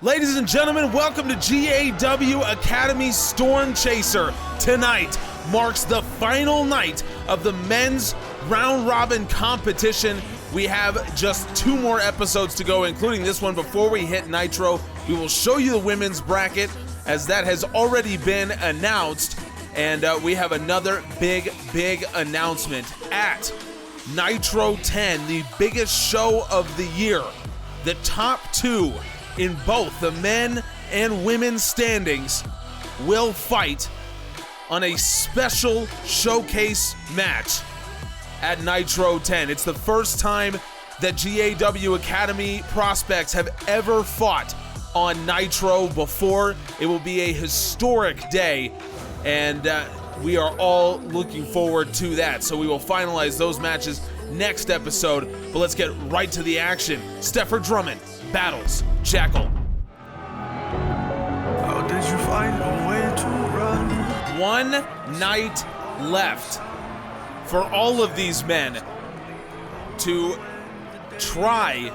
Ladies and gentlemen, welcome to GAW Academy Stormchaser. Tonight marks the final night of the men's round robin competition. We have just 2 more episodes to go, including this one. Before we hit Nitro, we will show you the women's bracket, as that has already been announced. And we have another big announcement at Nitro 10, the biggest show of the year. The top 2 in both the men and women's standings will fight on a special showcase match at Nitro 10. It's the first time that GAW Academy prospects have ever fought on Nitro before. It will be a historic day, and we are all looking forward to that. So we will finalize those matches next episode, but let's get right to the action. Steffer Drummond battles Jackal. How did you find a way to run? 1 night left for all of these men to try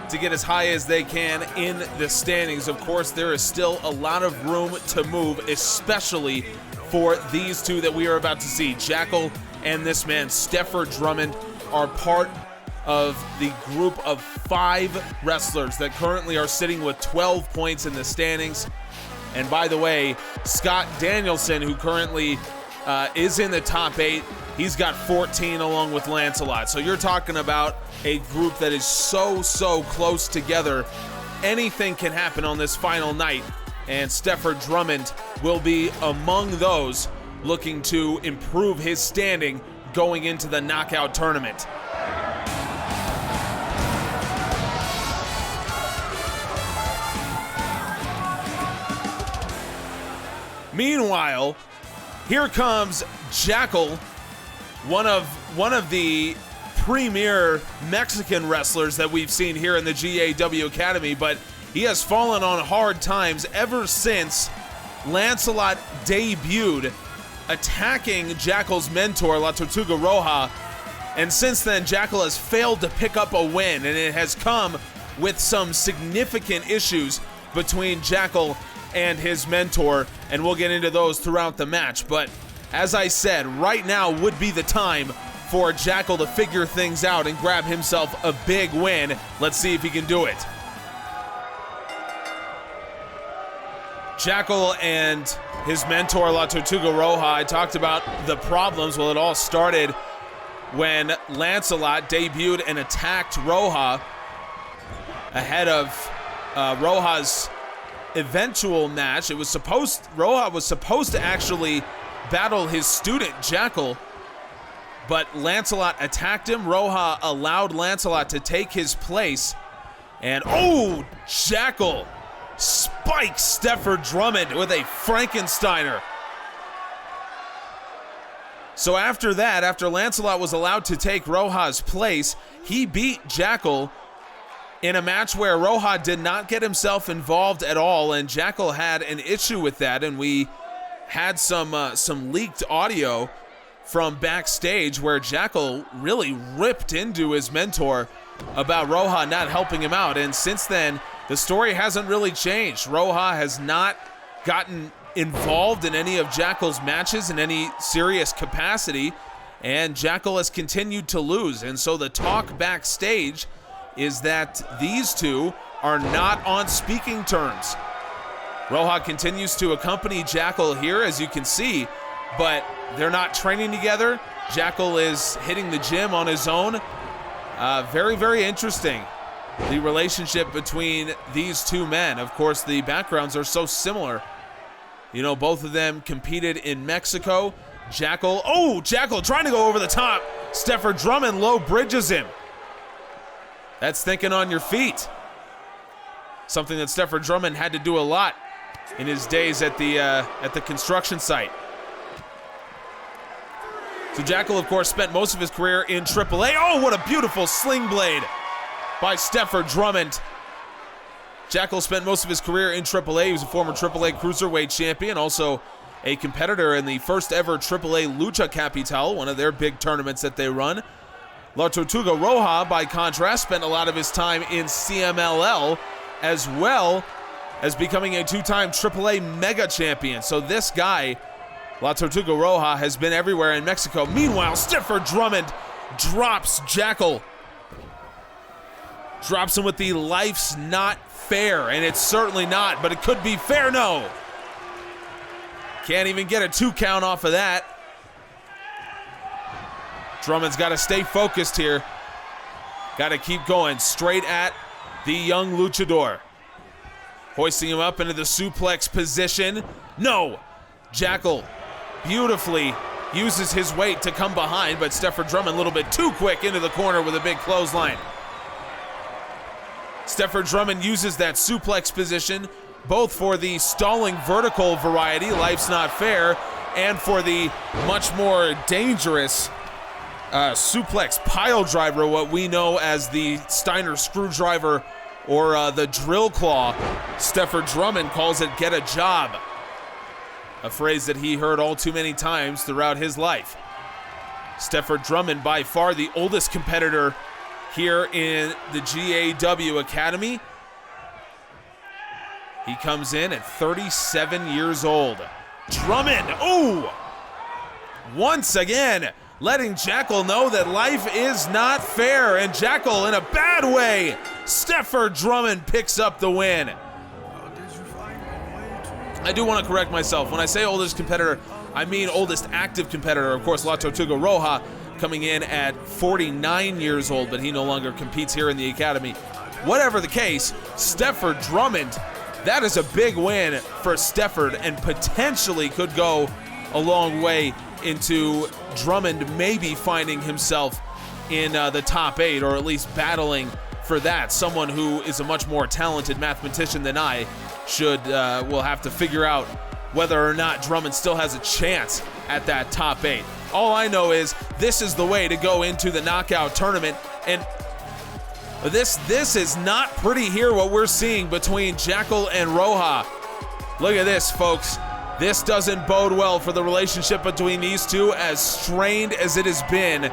to get as high as they can in the standings. Of course, there is still a lot of room to move, especially for these two that we are about to see. Jackal and this man, Steffer Drummond, are part of the group of 5 wrestlers that currently are sitting with 12 points in the standings. And by the way, Scott Danielson, who currently is in the top 8, he's got 14 along with Lancelot. So you're talking about a group that is so close together. Anything can happen on this final night, and Steffer Drummond will be among those looking to improve his standing going into the knockout tournament. Meanwhile, here comes Jackal, one of the premier Mexican wrestlers that we've seen here in the GAW Academy, but he has fallen on hard times ever since Lancelot debuted, attacking Jackal's mentor, La Tortuga Roja, and since then Jackal has failed to pick up a win, and it has come with some significant issues between Jackal and his mentor, and we'll get into those throughout the match. But as I said, right now would be the time for Jackal to figure things out and grab himself a big win. Let's see if he can do it. Jackal and his mentor, La Tortuga Roja, I talked about the problems. Well, it all started when Lancelot debuted and attacked Roja ahead of Roja's eventual match. Roja was supposed to actually battle his student Jackal, but Lancelot attacked him. Roja allowed Lancelot to take his place, and Jackal spikes Steffer Drummond with a Frankensteiner. So after that, after Lancelot was allowed to take Roja's place, he beat Jackal in a match where Roja did not get himself involved at all, and Jackal had an issue with that, and we had some leaked audio from backstage where Jackal really ripped into his mentor about Roja not helping him out. And since then, the story hasn't really changed. Roja has not gotten involved in any of Jackal's matches in any serious capacity, and Jackal has continued to lose. And so the talk backstage is that these two are not on speaking terms. Roja continues to accompany Jackal here, as you can see, but they're not training together. Jackal is hitting the gym on his own. Very interesting, the relationship between these two men. Of course, the backgrounds are so similar. You know, both of them competed in Mexico. Jackal trying to go over the top. Steffer Drummond low bridges him. That's thinking on your feet. Something that Steffer Drummond had to do a lot in his days at the construction site. So Jackal, of course, spent most of his career in AAA. Oh, what a beautiful sling blade by Steffer Drummond. Jackal spent most of his career in AAA. He was a former AAA Cruiserweight champion, also a competitor in the first ever AAA Lucha Capital, one of their big tournaments that they run. La Tortuga Roja, by contrast, spent a lot of his time in CMLL as well. as becoming a 2-time AAA Mega Champion. So this guy, La Tortuga Roja, has been everywhere in Mexico. Meanwhile, Stiffer Drummond drops Jackal. Drops him with the life's not fair, and it's certainly not, but it could be fair, no. Can't even get a 2 count off of that. Drummond's got to stay focused here. Got to keep going straight at the young luchador. Hoisting him up into the suplex position. No! Jackal beautifully uses his weight to come behind, but Steffer Drummond a little bit too quick into the corner with a big clothesline. Steffer Drummond uses that suplex position both for the stalling vertical variety, life's not fair, and for the much more dangerous suplex pile driver, what we know as the Steiner screwdriver or the drill claw. Steffer Drummond calls it get a job, a phrase that he heard all too many times throughout his life. Steffer Drummond, by far the oldest competitor here in the GAW Academy. He comes in at 37 years old. Drummond, ooh! Once again, letting Jackal know that life is not fair, and Jackal in a bad way. Steffer Drummond picks up the win. I do want to correct myself. When I say oldest competitor, I mean oldest active competitor. Of course, La Tortuga Roja coming in at 49 years old, but he no longer competes here in the academy. Whatever the case, Steffer Drummond, that is a big win for Stefford, and potentially could go a long way into Drummond maybe finding himself in the top 8, or at least battling for that. Someone who is a much more talented mathematician than I will have to figure out whether or not Drummond still has a chance at that top 8. All I know is this is the way to go into the knockout tournament, and this is not pretty here, what we're seeing between Jackal and Roja. Look at this, folks. This doesn't bode well for the relationship between these two, as strained as it has been.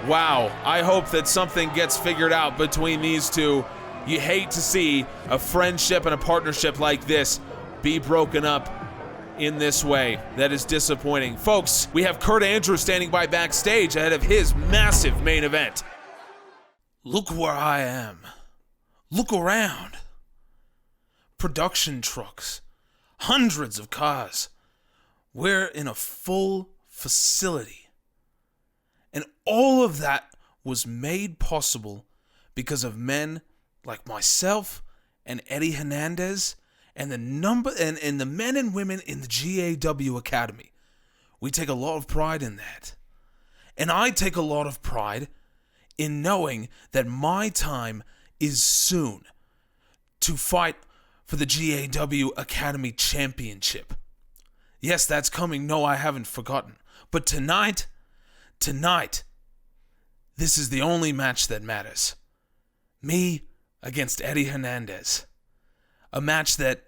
Wow, I hope that something gets figured out between these two. You hate to see a friendship and a partnership like this be broken up in this way. That is disappointing. Folks, we have Kurt Andrews standing by backstage ahead of his massive main event. Look where I am. Look around. Production trucks. Hundreds of cars. We're in a full facility. And all of that was made possible because of men like myself and Eddie Hernandez and the men and women in the GAW Academy. We take a lot of pride in that. And I take a lot of pride in knowing that my time is soon to fight for the GAW Academy Championship. Yes, that's coming. No, I haven't forgotten. But tonight, this is the only match that matters. Me against Eddie Hernandez. A match that,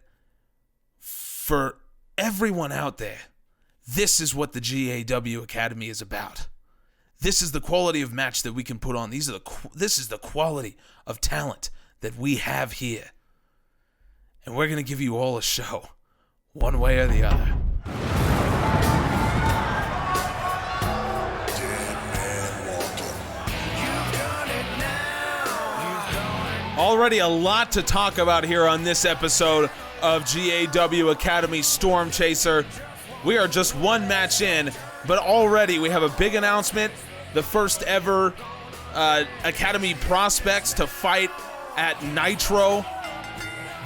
for everyone out there, this is what the GAW Academy is about. This is the quality of match that we can put on. This is the quality of talent that we have here. And we're going to give you all a show, one way or the other. Already a lot to talk about here on this episode of GAW Academy Stormchaser. We are just one match in, but already we have a big announcement. The first ever Academy prospects to fight at Nitro.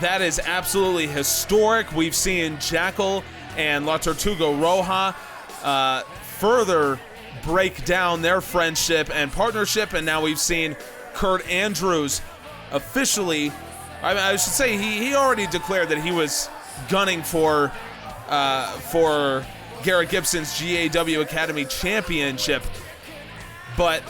That is absolutely historic. We've seen Jackal and La Tortuga Roja further break down their friendship and partnership, and now we've seen Kurt Andrews officially, I should say he already declared that he was gunning for Garrett Gibson's GAW Academy Championship, but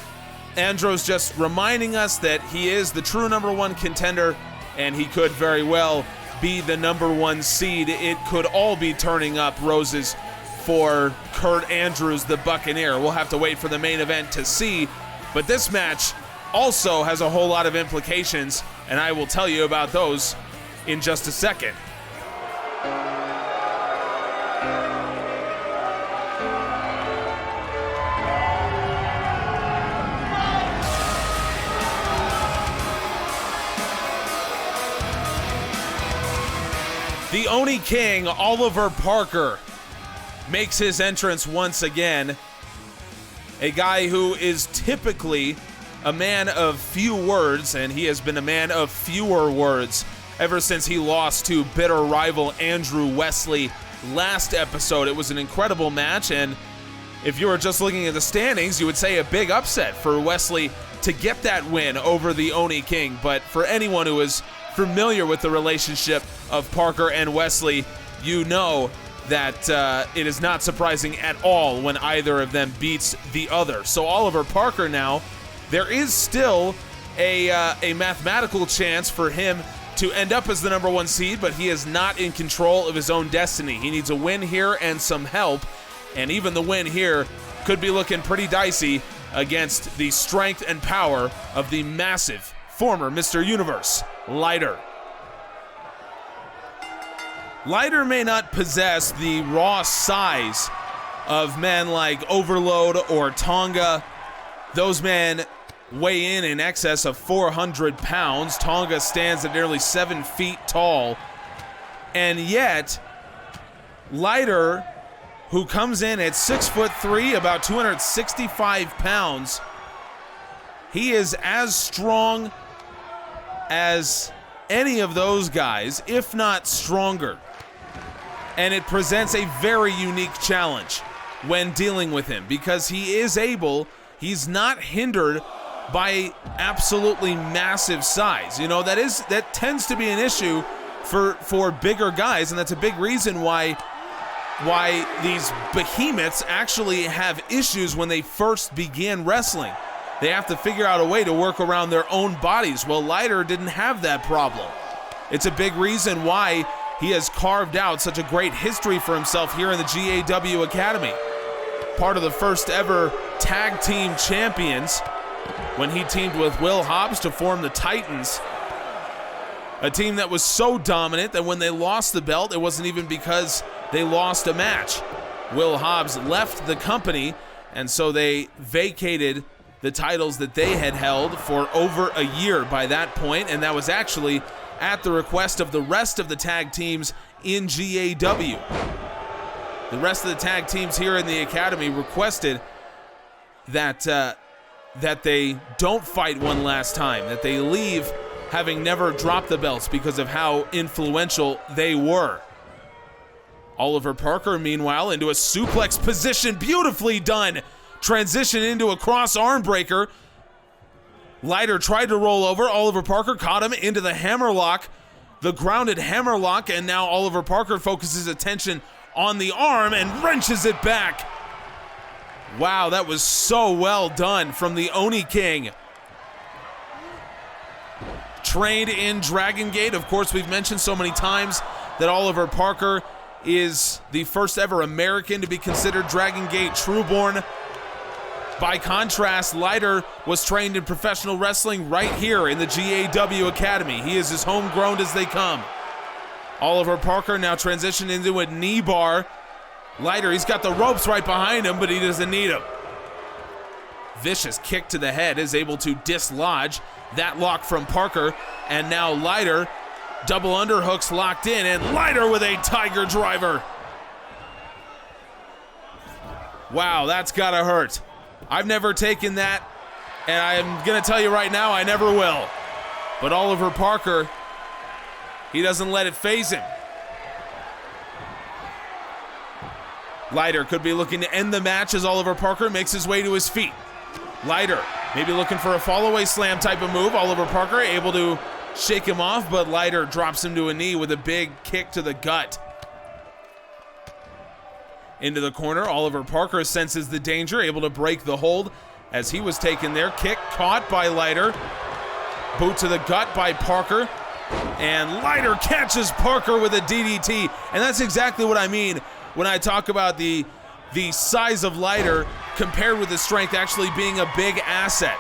Andros just reminding us that he is the true #1 contender, and he could very well be the #1 seed. It could all be turning up roses for Kurt Andrews, the Buccaneer. We'll have to wait for the main event to see, but this match also has a whole lot of implications, and I will tell you about those in just a second. The Oni King, Oliver Parker, makes his entrance once again. A guy who is typically a man of few words, and he has been a man of fewer words ever since he lost to bitter rival Andrew Wesley last episode. It was an incredible match, and if you were just looking at the standings, you would say a big upset for Wesley to get that win over the Oni King. But for anyone who is familiar with the relationship of Parker and Wesley, you know that it is not surprising at all when either of them beats the other. So Oliver Parker now, there is still a mathematical chance for him to end up as the number 1 seed, but he is not in control of his own destiny. He needs a win here and some help, and even the win here could be looking pretty dicey against the strength and power of the massive former Mr. Universe, Lighter. Lighter may not possess the raw size of men like Overload or Tonga. Those men weigh in excess of 400 pounds. Tonga stands at nearly 7 feet tall. And yet, Lighter, who comes in at 6'3", about 265 pounds, he is as strong as any of those guys, if not stronger. And it presents a very unique challenge when dealing with him, because he's not hindered by absolutely massive size. You know, that tends to be an issue for bigger guys, and that's a big reason why these behemoths actually have issues when they first begin wrestling. They have to figure out a way to work around their own bodies. Well, Lighter didn't have that problem. It's a big reason why he has carved out such a great history for himself here in the GAW Academy. Part of the first ever tag team champions when he teamed with Will Hobbs to form the Titans. A team that was so dominant that when they lost the belt, it wasn't even because they lost a match. Will Hobbs left the company, and so they vacated the titles that they had held for over a year by that point, and that was actually at the request of the rest of the tag teams in GAW. The rest of the tag teams here in the Academy requested that they don't fight one last time, that they leave having never dropped the belts because of how influential they were. Oliver Parker, meanwhile, into a suplex position, beautifully done. Transition into a cross arm breaker. Lighter tried to roll over. Oliver Parker caught him into the hammerlock, the grounded hammerlock, and now Oliver Parker focuses attention on the arm and wrenches it back. Wow, that was so well done from the Oni King. Trained in Dragon Gate. Of course, we've mentioned so many times that Oliver Parker is the first ever American to be considered Dragon Gate Trueborn. By contrast, Lighter was trained in professional wrestling right here in the GAW Academy. He is as homegrown as they come. Oliver Parker now transitioned into a knee bar. Lighter, he's got the ropes right behind him, but he doesn't need them. Vicious kick to the head is able to dislodge that lock from Parker, and now Lighter, double underhooks locked in, and Lighter with a tiger driver. Wow, that's gotta hurt. I've never taken that, and I'm gonna tell you right now, I never will. But Oliver Parker, he doesn't let it faze him. Lighter could be looking to end the match as Oliver Parker makes his way to his feet. Lighter maybe looking for a fall-away slam type of move. Oliver Parker able to shake him off, but Lighter drops him to a knee with a big kick to the gut. Into the corner, Oliver Parker senses the danger, able to break the hold as he was taken there. Kick caught by Lighter. Boot to the gut by Parker. And Lighter catches Parker with a DDT. And that's exactly what I mean when I talk about the size of Lighter compared with his strength actually being a big asset.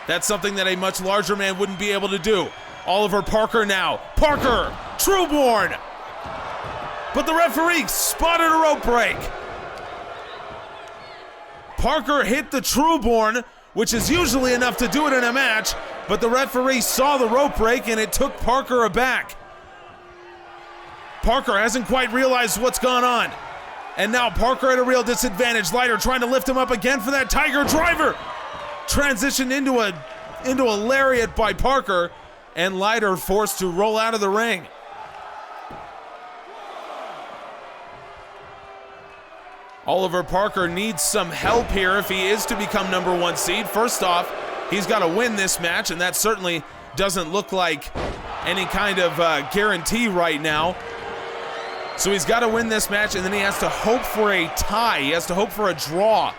That's something that a much larger man wouldn't be able to do. Oliver Parker now. Parker, Trueborn. But the referee spotted a rope break. Parker hit the Trueborn, which is usually enough to do it in a match, but the referee saw the rope break and it took Parker aback. Parker hasn't quite realized what's gone on. And now Parker at a real disadvantage. Leiter trying to lift him up again for that Tiger Driver. Transitioned into a lariat by Parker, and Leiter forced to roll out of the ring. Oliver Parker needs some help here if he is to become #1 seed. First off, he's got to win this match, and that certainly doesn't look like any kind of guarantee right now. So he's got to win this match, and then he has to hope for a tie. He has to hope for a draw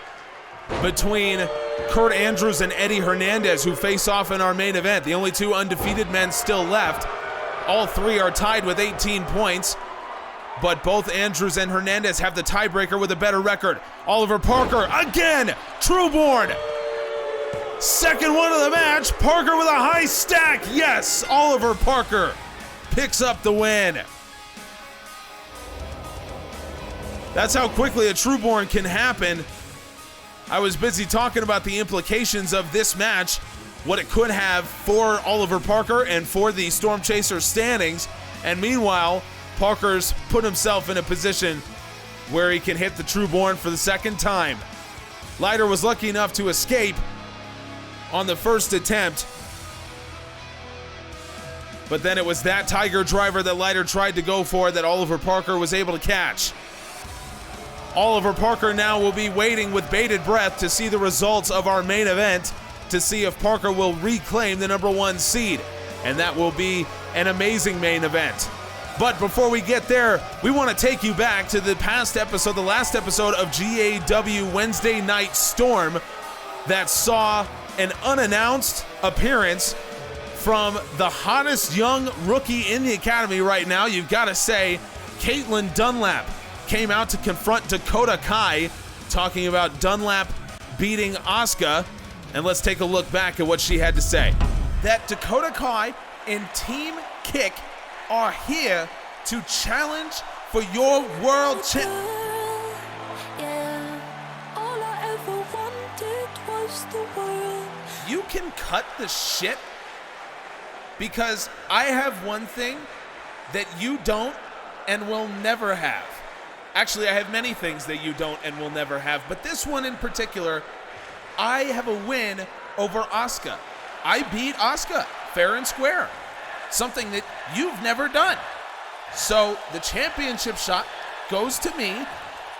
between Kurt Andrews and Eddie Hernandez, who face off in our main event. The only two undefeated men still left. All three are tied with 18 points, but both Andrews and Hernandez have the tiebreaker with a better record. Oliver Parker again, Trueborn. Second one of the match, Parker with a high stack. Yes, Oliver Parker picks up the win. That's how quickly a Trueborn can happen. I was busy talking about the implications of this match, what it could have for Oliver Parker and for the Stormchaser standings, and meanwhile, Parker's put himself in a position where he can hit the Trueborn for the second time. Leiter was lucky enough to escape on the first attempt, but then it was that Tiger Driver that Leiter tried to go for that Oliver Parker was able to catch. Oliver Parker now will be waiting with bated breath to see the results of our main event to see if Parker will reclaim the #1 seed, and that will be an amazing main event. But before we get there, we want to take you back to the past episode, the last episode of GAW Wednesday Night Storm, that saw an unannounced appearance from the hottest young rookie in the academy right now. You've got to say, Caitlin Dunlap came out to confront Dakota Kai, talking about Dunlap beating Asuka. And let's take a look back at what she had to say. That Dakota Kai and Team Kick are here to challenge for your world You can cut the shit, because I have one thing that you don't and will never have. Actually, I have many things that you don't and will never have, but this one in particular, I have a win over Asuka. I beat Asuka fair and square, something that you've never done. So the championship shot goes to me,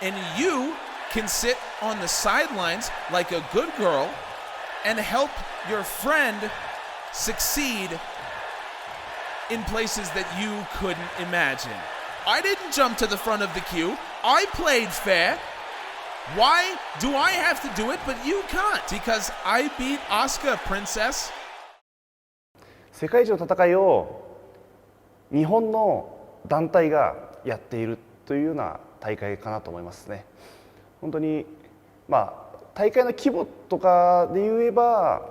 and you can sit on the sidelines like a good girl and help your friend succeed in places that you couldn't imagine. I didn't jump to the front of the queue. I played fair. Why do I have to do it, but you can't? Because I beat Asuka, princess. 世界一の戦いを日本の団体がやっているというような大会かなと思いますね。本当に大会の規模とかで言えば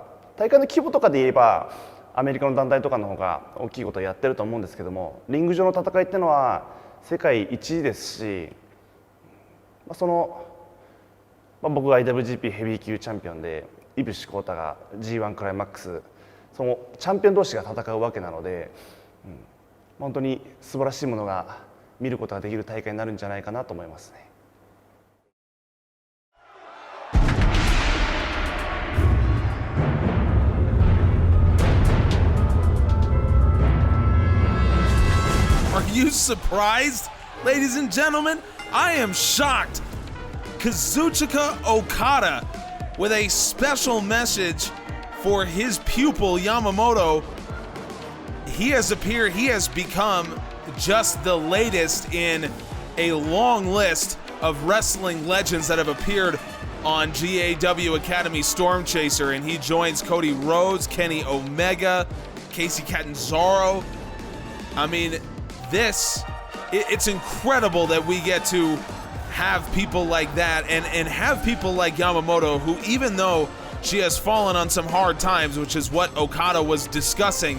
アメリカの団体とかの方が大きいことをやってると思うんですけども、リング上の戦いっていうのは世界一ですし、僕が IWGP ヘビー級チャンピオンで、イブシコータが G1 クライマックス、そのチャンピオン同士が戦うわけなので、本当に素晴らしいものが見ることができる大会になるんじゃないかなと思いますね。Are you surprised, ladies and gentlemen? I am shocked. Kazuchika Okada with a special message for his pupil Yamamoto. He has appeared, he has become just the latest in a long list of wrestling legends that have appeared on GAW Academy Stormchaser, and he joins Cody Rhodes, Kenny Omega, Casey Catanzaro. I mean, it's incredible that we get to have people like that and have people like Yamamoto, who, even though she has fallen on some hard times, which is what Okada was discussing,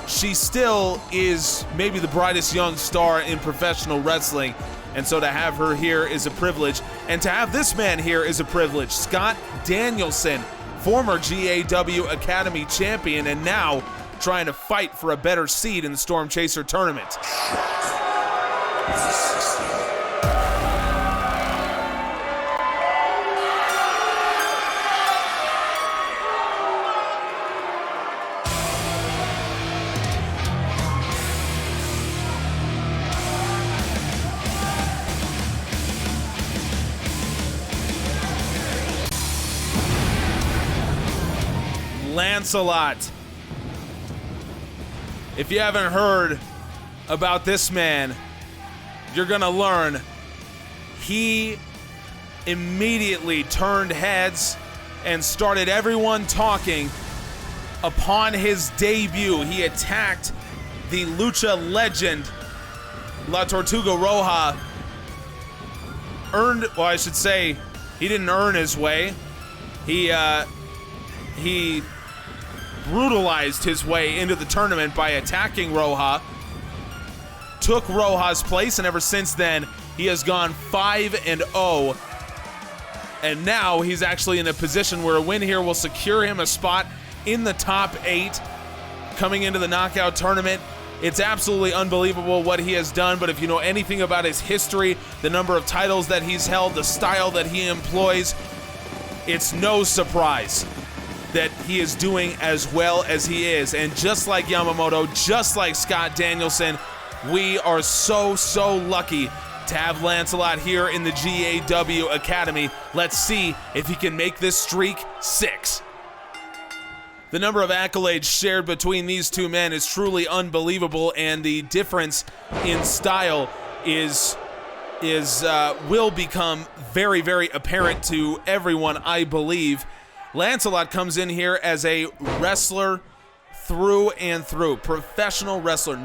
she still is maybe the brightest young star in professional wrestling. And so to have her here is a privilege. And to have this man here is a privilege. Scott Danielson, former GAW Academy champion, and now trying to fight for a better seed in the Stormchaser tournament. Lancelot. If you haven't heard about this man, you're gonna learn. He immediately turned heads and started everyone talking upon his debut. He attacked the Lucha legend, La Tortuga Roja. Well, I should say, he didn't earn his way. He brutalized his way into the tournament by attacking Roja, took Roja's place, and ever since then, he has gone 5-0. And now he's actually in a position where a win here will secure him a spot in the top 8 coming into the knockout tournament. It's absolutely unbelievable what he has done, but if you know anything about his history, the number of titles that he's held, the style that he employs, it's no surprise that he is doing as well as he is. And just like Yamamoto, just like Scott Danielson, we are so lucky to have Lancelot here in the GAW Academy. Let's see if he can make this streak 6. The number of accolades shared between these two men is truly unbelievable, and the difference in style will become very apparent to everyone, I believe. Lancelot comes in here as a wrestler through and through, professional wrestler.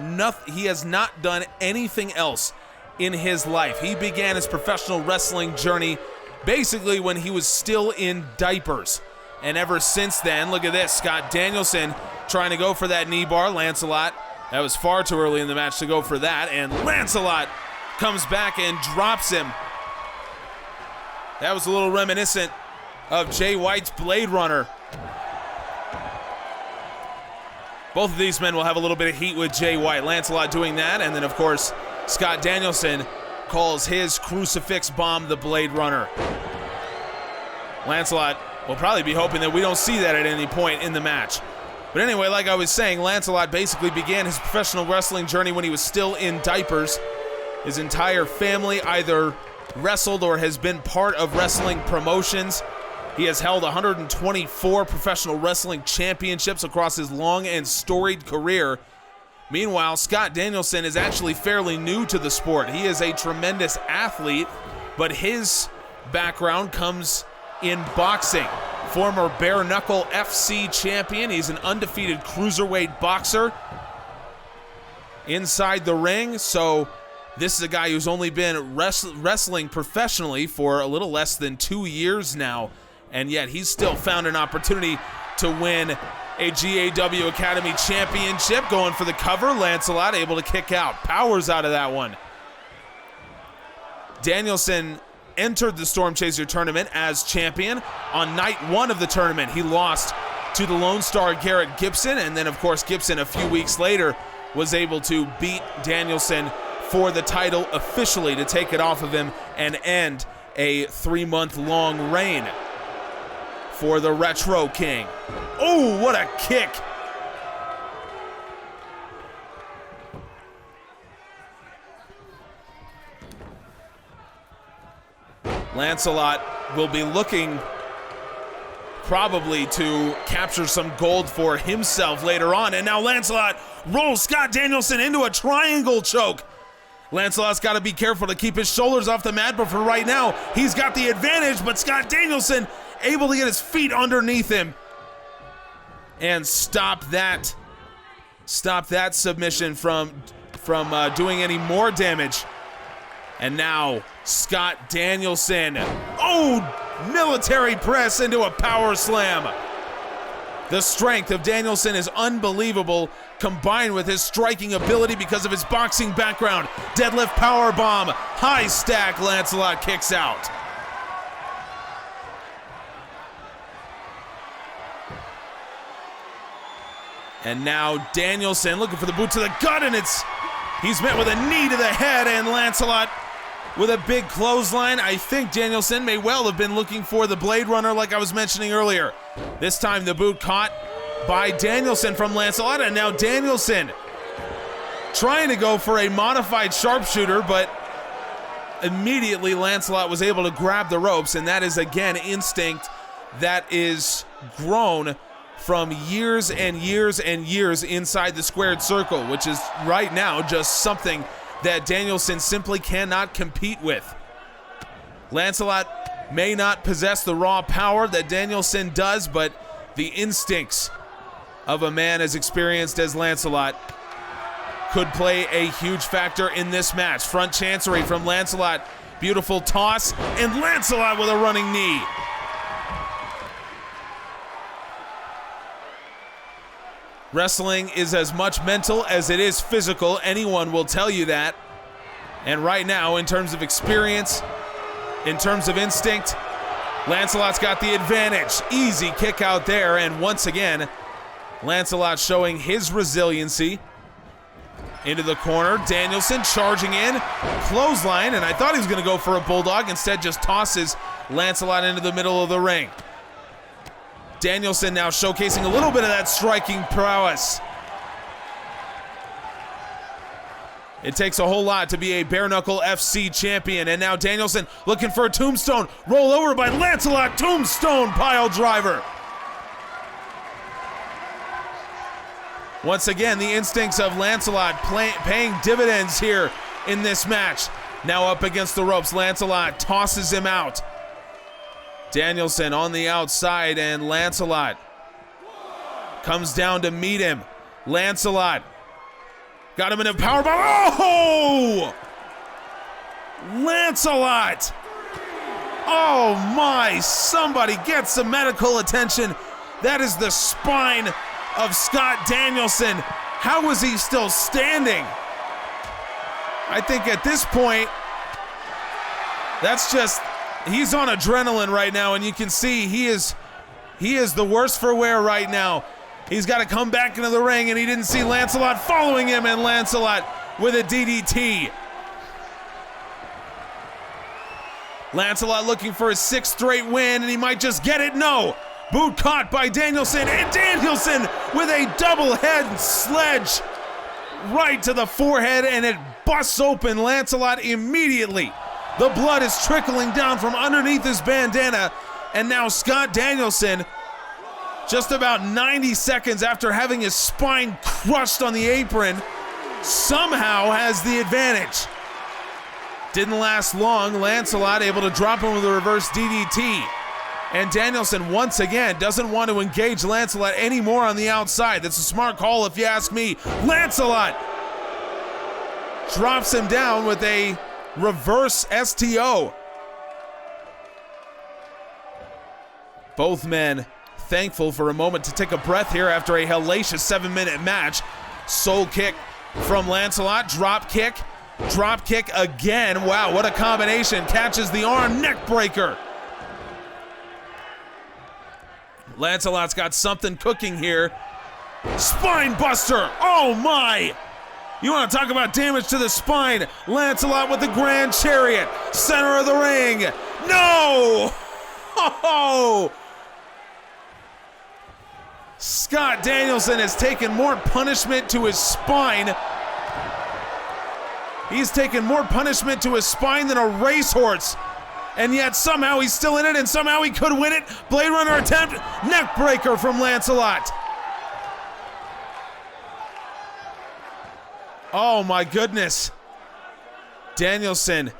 He has not done anything else in his life. He began his professional wrestling journey basically when he was still in diapers. And ever since then, look at this, Scott Danielson trying to go for that knee bar. Lancelot, that was far too early in the match to go for that, and Lancelot comes back and drops him. That was a little reminiscent of Jay White's Blade Runner. Both of these men will have a little bit of heat with Jay White. Lancelot doing that, and then of course, Scott Danielson calls his crucifix bomb the Blade Runner. Lancelot will probably be hoping that we don't see that at any point in the match. But anyway, like I was saying, Lancelot basically began his professional wrestling journey when he was still in diapers. His entire family either wrestled or has been part of wrestling promotions. He has held 124 professional wrestling championships across his long and storied career. Meanwhile, Scott Danielson is actually fairly new to the sport. He is a tremendous athlete, but his background comes in boxing. Former Bare Knuckle FC champion. He's an undefeated cruiserweight boxer inside the ring. So this is a guy who's only been wrestling professionally for a little less than 2 years now, and yet he's still found an opportunity to win a GAW Academy championship. Going for the cover, Lancelot able to kick out. Powers out of that one. Danielson entered the Stormchaser tournament as champion. On night 1 of the tournament, he lost to the Lone Star Garrett Gibson, and then of course Gibson a few weeks later was able to beat Danielson for the title officially, to take it off of him and end a 3-month-long reign for the Retro King. Oh, what a kick! Lancelot will be looking probably to capture some gold for himself later on. And now Lancelot rolls Scott Danielson into a triangle choke. Lancelot's got to be careful to keep his shoulders off the mat, but for right now, he's got the advantage, but Scott Danielson able to get his feet underneath him and stop that submission from doing any more damage. And now Scott Danielson, military press into a power slam. The strength of Danielson is unbelievable, combined with his striking ability because of his boxing background. Deadlift powerbomb, high stack, Lancelot kicks out. And now Danielson looking for the boot to the gut, and he's met with a knee to the head, and Lancelot with a big clothesline. I think Danielson may well have been looking for the Blade Runner like I was mentioning earlier. This time the boot caught by Danielson from Lancelot, and now Danielson trying to go for a modified sharpshooter, but immediately Lancelot was able to grab the ropes, and that is again instinct that is grown from years and years and years inside the squared circle, which is right now just something that Danielson simply cannot compete with. Lancelot may not possess the raw power that Danielson does, but the instincts of a man as experienced as Lancelot could play a huge factor in this match. Front chancery from Lancelot, beautiful toss, and Lancelot with a running knee. Wrestling is as much mental as it is physical. Anyone will tell you that. And right now, in terms of experience, in terms of instinct, Lancelot's got the advantage. Easy kick out there, and once again, Lancelot showing his resiliency. Into the corner, Danielson charging in, clothesline, and I thought he was gonna go for a bulldog, instead just tosses Lancelot into the middle of the ring. Danielson now showcasing a little bit of that striking prowess. It takes a whole lot to be a bare knuckle FC champion, and now Danielson looking for a tombstone. Roll over by Lancelot, tombstone pile driver. Once again, the instincts of Lancelot paying dividends here in this match. Now up against the ropes, Lancelot tosses him out. Danielson on the outside, and Lancelot comes down to meet him. Lancelot got him in a powerbomb. Oh! Lancelot! Oh my, somebody get some medical attention. That is the spine of Scott Danielson. How is he still standing? I think at this point, that's just, he's on adrenaline right now, and you can see he is the worse for wear right now. He's got to come back into the ring, and he didn't see Lancelot following him, and Lancelot with a DDT. Lancelot looking for his 6th straight win, and he might just get it. No. Boot caught by Danielson, and Danielson with a double head sledge right to the forehead, and it busts open Lancelot immediately. The blood is trickling down from underneath his bandana, and now Scott Danielson, just about 90 seconds after having his spine crushed on the apron, somehow has the advantage. Didn't last long. Lancelot able to drop him with a reverse DDT. And Danielson, once again, doesn't want to engage Lancelot anymore on the outside. That's a smart call if you ask me. Lancelot drops him down with a reverse STO. Both men thankful for a moment to take a breath here after a hellacious 7-minute match. Soul kick from Lancelot, drop kick again. Wow, what a combination. Catches the arm, neck breaker. Lancelot's got something cooking here. Spine buster, oh my! You want to talk about damage to the spine? Lancelot with the Grand Chariot, center of the ring. No! Oh! Scott Danielson has taken more punishment to his spine. He's taken more punishment to his spine than a racehorse. And yet somehow he's still in it, and somehow he could win it. Blade Runner attempt, neck breaker from Lancelot. Oh my goodness. Danielson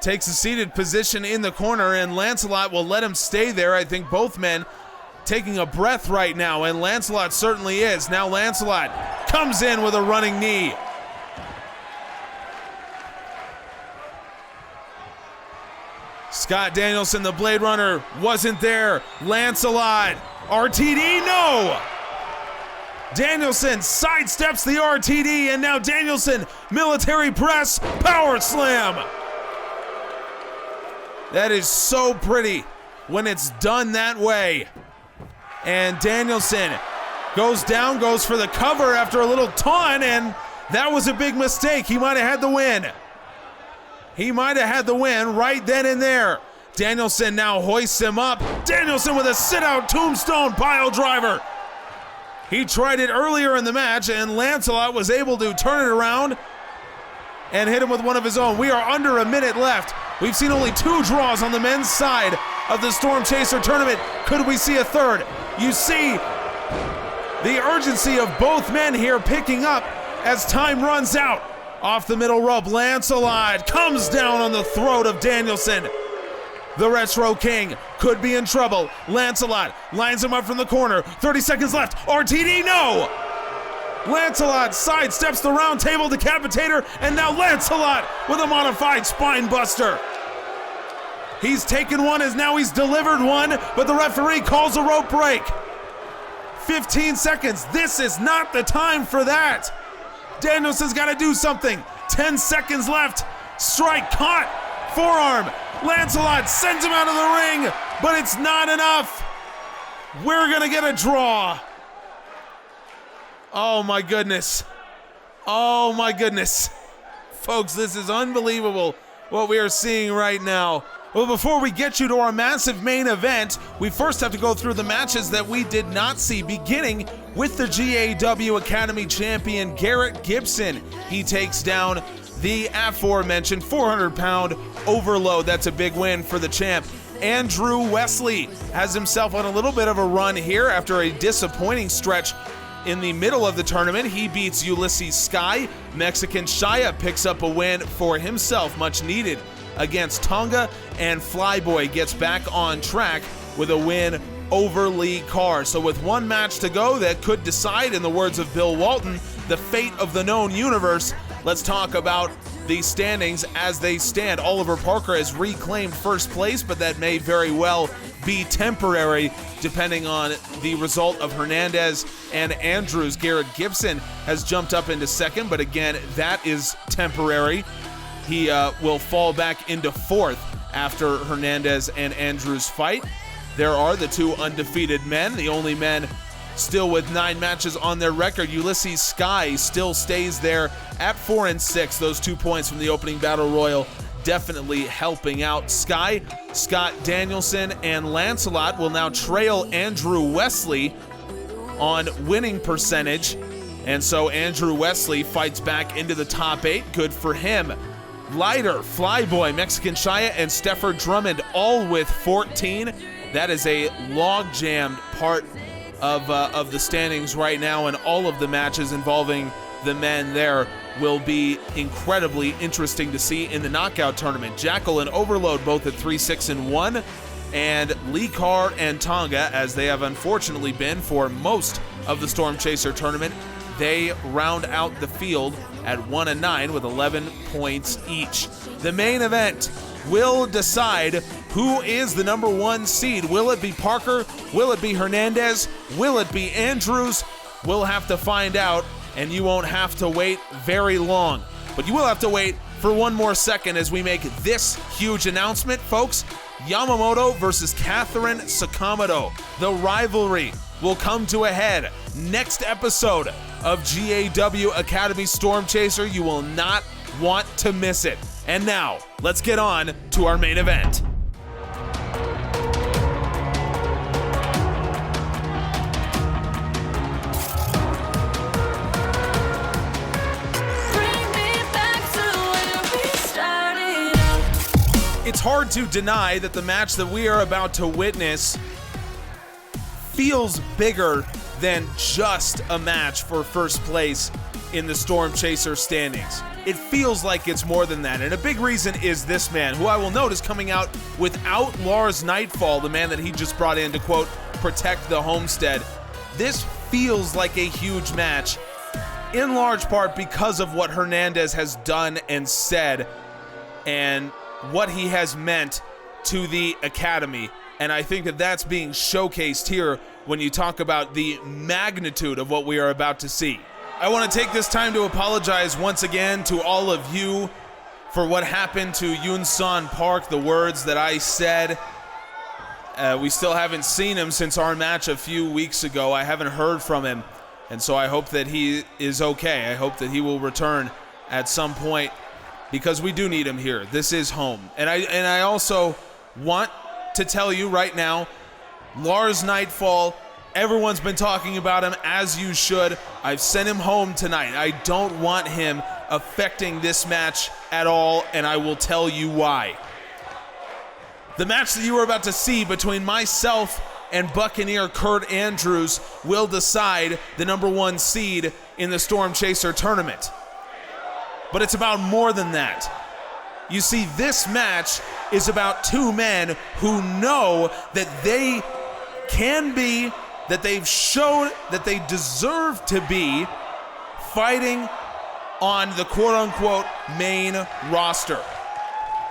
takes a seated position in the corner, and Lancelot will let him stay there. I think both men taking a breath right now, and Lancelot certainly is. Now Lancelot comes in with a running knee. Scott Danielson, the Blade Runner, wasn't there. Lancelot, RTD, no! Danielson sidesteps the RTD, and now Danielson, military press, power slam. That is so pretty when it's done that way. And Danielson goes down, goes for the cover after a little taunt, and that was a big mistake. He might have had the win. He might have had the win right then and there. Danielson now hoists him up. Danielson with a sit-out tombstone pile driver. He tried it earlier in the match, and Lancelot was able to turn it around and hit him with one of his own. We are under a minute left. We've seen only 2 draws on the men's side of the Stormchaser tournament. Could we see a third? You see the urgency of both men here picking up as time runs out. Off the middle rope, Lancelot comes down on the throat of Danielson. The Retro King could be in trouble. Lancelot lines him up from the corner. 30 seconds left. RTD, no! Lancelot sidesteps the round table decapitator, and now Lancelot with a modified spine buster. He's taken one as now he's delivered one, but the referee calls a rope break. 15 seconds. This is not the time for that. Danielson's got to do something. 10 seconds left. Strike caught. Forearm. Lancelot sends him out of the ring, but it's not enough. We're going to get a draw. Oh my goodness. Oh my goodness. Folks, this is unbelievable what we are seeing right now. Well, before we get you to our massive main event, we first have to go through the matches that we did not see, beginning with the GAW Academy champion, Garrett Gibson. He takes down the aforementioned 400-pound overload. That's a big win for the champ. Andrew Wesley has himself on a little bit of a run here after a disappointing stretch in the middle of the tournament. He beats Ulysses Sky. Mexican Shia picks up a win for himself, much needed, against Tonga, and Flyboy gets back on track with a win over Lee Carr. So with one match to go that could decide, in the words of Bill Walton, the fate of the known universe, let's talk about the standings as they stand. Oliver Parker has reclaimed first place, but that may very well be temporary depending on the result of Hernandez and Andrews. Garrett Gibson has jumped up into second, but again, that is temporary. He will fall back into fourth after Hernandez and Andrews fight. There are the 2 undefeated men, the only men still with 9 matches on their record. Ulysses Sky still stays there at 4-6. Those 2 points from the opening battle royal definitely helping out Sky. Scott Danielson and Lancelot will now trail Andrew Wesley on winning percentage. And so Andrew Wesley fights back into the top 8. Good for him. Lighter, Flyboy, Mexican Shia, and Stefford Drummond all with 14. That is a log-jammed part of the standings right now, and all of the matches involving the men there will be incredibly interesting to see in the knockout tournament. Jackal and Overload both at 3-6-1, and Lee Carr and Tonga, as they have unfortunately been for most of the Stormchaser tournament, they round out the field at 1-9 with 11 points each. The main event will decide who is the number 1 seed. Will it be Parker? Will it be Hernandez? Will it be Andrews? We'll have to find out, and you won't have to wait very long. But you will have to wait for one more second as we make this huge announcement, folks. Yamamoto versus Catherine Sakamoto. The rivalry will come to a head next episode of GAW Academy Stormchaser. You will not want to miss it. And now, let's get on to our main event. It's hard to deny that the match that we are about to witness feels bigger than just a match for first place in the Stormchaser standings. It feels like it's more than that, and a big reason is this man, who I will note is coming out without Lars Nightfall, the man that he just brought in to, quote, protect the homestead. This feels like a huge match, in large part because of what Hernandez has done and said, and what he has meant to the academy. And I think that that's being showcased here when you talk about the magnitude of what we are about to see. I want to take this time to apologize once again to all of you for what happened to Yoon-Son Park, the words that I said. We still haven't seen him since our match a few weeks ago. I haven't heard from him, and so I hope that he is okay. I hope that he will return at some point, because we do need him here. This is home. And I also want to tell you right now, Lars Nightfall, everyone's been talking about him, as you should. I've sent him home tonight. I don't want him affecting this match at all, and I will tell you why. The match that you are about to see between myself and Buccaneer Kurt Andrews will decide the #1 seed in the Stormchaser tournament. But it's about more than that. You see, this match is about two men who know that they can be, that they've shown that they deserve to be fighting on the quote-unquote main roster.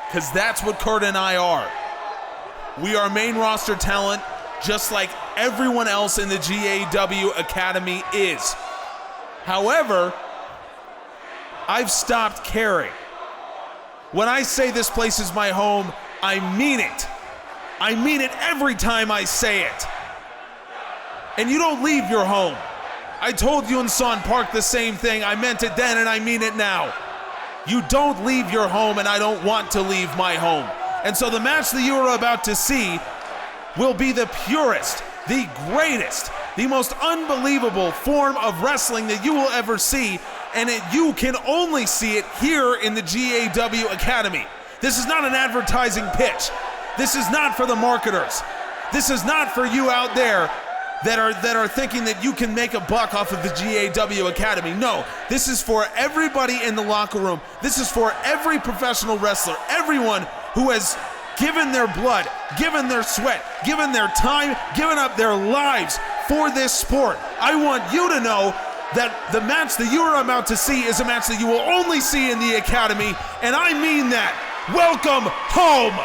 Because that's what Kurt and I are. We are main roster talent, just like everyone else in the GAW Academy is. However, I've stopped caring. When I say this place is my home, I mean it. I mean it every time I say it. And you don't leave your home. I told Yoon-Son Park the same thing. I meant it then and I mean it now. You don't leave your home, and I don't want to leave my home. And so the match that you are about to see will be the purest, the greatest, the most unbelievable form of wrestling that you will ever see, and you can only see it here in the GAW Academy. This is not an advertising pitch. This is not for the marketers. This is not for you out there that are thinking that you can make a buck off of the GAW Academy. No, this is for everybody in the locker room. This is for every professional wrestler, everyone who has given their blood, given their sweat, given their time, given up their lives for this sport. I want you to know that the match that you are about to see is a match that you will only see in the Academy, and I mean that. Welcome home!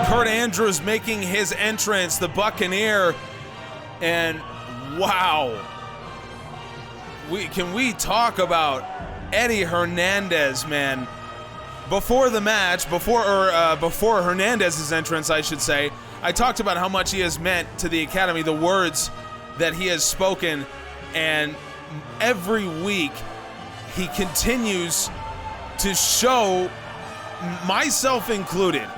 Kurt Andrews making his entrance, the Buccaneer, and wow. Can we talk about Eddie Hernandez, man? Before the match, before Hernandez's entrance, I should say, I talked about how much he has meant to the Academy, the words that he has spoken, and every week he continues to show, myself included,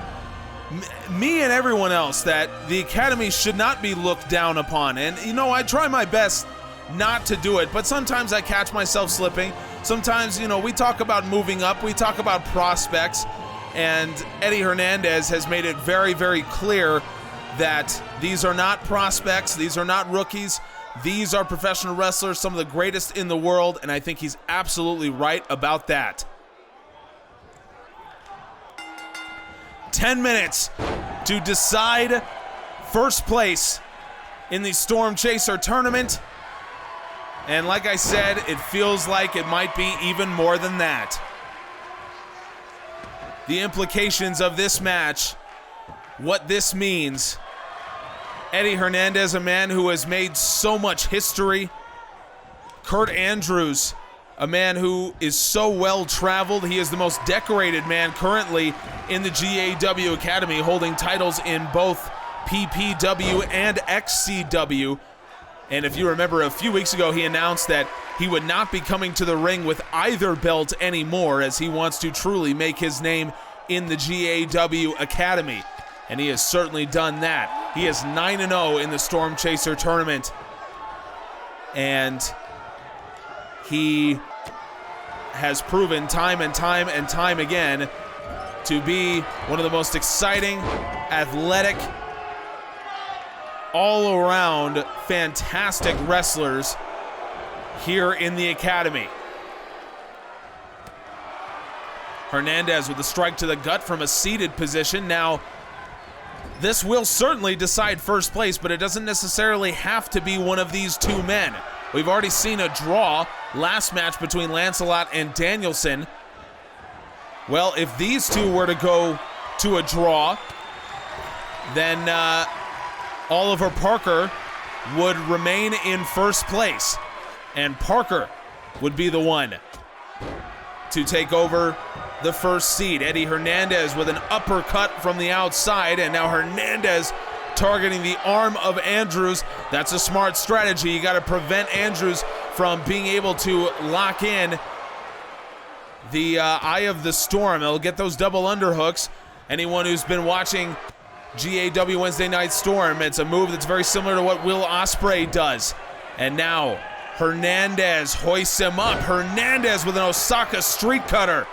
me and everyone else, that the Academy should not be looked down upon. And you know, I try my best not to do it, but sometimes I catch myself slipping. Sometimes, you know, we talk about moving up, we talk about prospects, and Eddie Hernandez has made it very, very clear that these are not prospects, these are not rookies, these are professional wrestlers, some of the greatest in the world, and I think he's absolutely right about that. 10 minutes to decide first place in the Stormchaser tournament. And like I said, it feels like it might be even more than that. The implications of this match, what this means. Eddie Hernandez, a man who has made so much history. Kurt Andrews, a man who is so well traveled. He is the most decorated man currently in the GAW Academy, holding titles in both PPW and XCW. And if you remember, a few weeks ago, he announced that he would not be coming to the ring with either belt anymore, as he wants to truly make his name in the GAW Academy. And he has certainly done that. He is 9-0 in the Stormchaser tournament. And he has proven time and time and time again to be one of the most exciting, athletic, all-around fantastic wrestlers here in the Academy. Hernandez with a strike to the gut from a seated position. Now, this will certainly decide first place, but it doesn't necessarily have to be one of these two men. We've already seen a draw last match between Lancelot and Danielson. Well, if these two were to go to a draw, then Oliver Parker would remain in first place, and Parker would be the one to take over the first seed. Eddie Hernandez with an uppercut from the outside, and now Hernandez targeting the arm of Andrews. That's a smart strategy. You got to prevent Andrews from being able to lock in the eye of the storm. They'll get those double underhooks. Anyone who's been watching GAW Wednesday Night Storm, it's a move that's very similar to what Will Ospreay does. And now Hernandez hoists him up. Hernandez with an Osaka street cutter.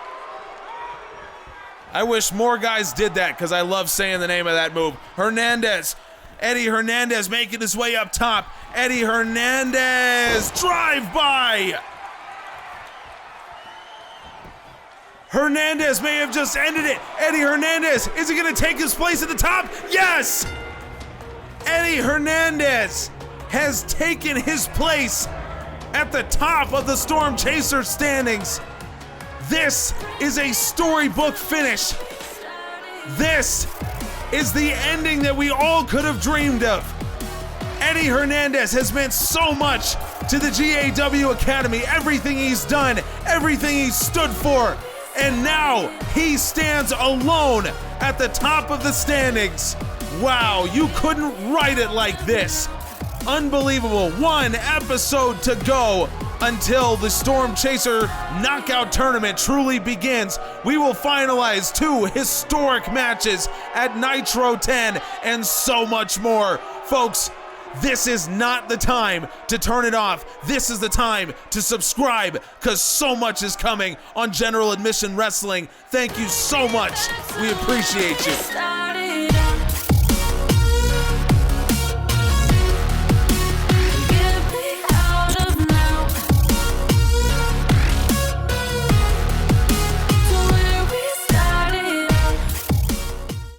I wish more guys did that because I love saying the name of that move. Hernandez. Eddie Hernandez making his way up top. Eddie Hernandez drive by. Hernandez may have just ended it. Eddie Hernandez, is he going to take his place at the top? Yes! Eddie Hernandez has taken his place at the top of the Stormchaser standings. This is a storybook finish. This is the ending that we all could have dreamed of. Eddie Hernandez has meant so much to the GAW Academy. Everything he's done, everything he's stood for. And now he stands alone at the top of the standings. Wow, you couldn't write it like this. Unbelievable. One episode to go until the Stormchaser knockout tournament truly begins. We will finalize 2 historic matches at Nitro 10 and so much more. Folks, this is not the time to turn it off. This is the time to subscribe because so much is coming on General Admission Wrestling. Thank you so much. We appreciate you.